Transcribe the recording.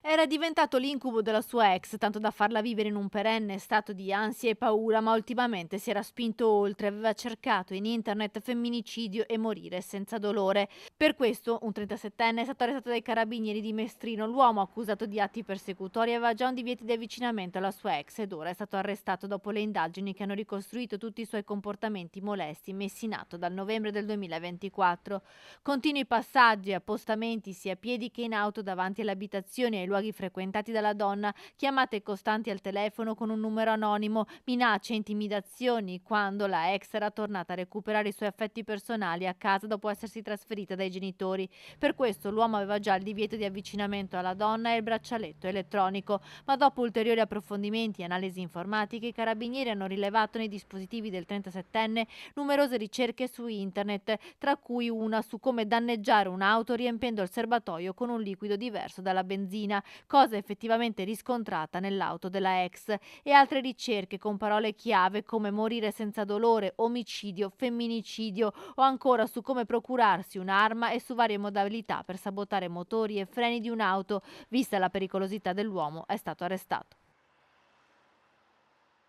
Era diventato l'incubo della sua ex, tanto da farla vivere in un perenne stato di ansia e paura, ma ultimamente si era spinto oltre, aveva cercato in internet femminicidio e morire senza dolore. Per questo un 37enne è stato arrestato dai carabinieri di Mestrino. L'uomo, accusato di atti persecutori, aveva già un divieto di avvicinamento alla sua ex ed ora è stato arrestato dopo le indagini che hanno ricostruito tutti i suoi comportamenti molesti messi in atto dal novembre del 2024. Continui passaggi e appostamenti sia a piedi che in auto davanti alle abitazioni e ai luoghi frequentati dalla donna, chiamate costanti al telefono con un numero anonimo, minacce e intimidazioni quando la ex era tornata a recuperare i suoi affetti personali a casa dopo essersi trasferita dai genitori. Per questo l'uomo aveva già il divieto di avvicinamento alla donna e il braccialetto elettronico, ma dopo ulteriori approfondimenti e analisi informatiche i carabinieri hanno rilevato nei dispositivi del 37enne numerose ricerche su internet, tra cui una su come danneggiare un'auto riempendo il serbatoio con un liquido diverso dalla benzina, cosa effettivamente riscontrata nell'auto della ex, e altre ricerche con parole chiave come morire senza dolore, omicidio, femminicidio o ancora su come procurarsi un'arma e su varie modalità per sabotare motori e freni di un'auto. Vista la pericolosità dell'uomo, è stato arrestato.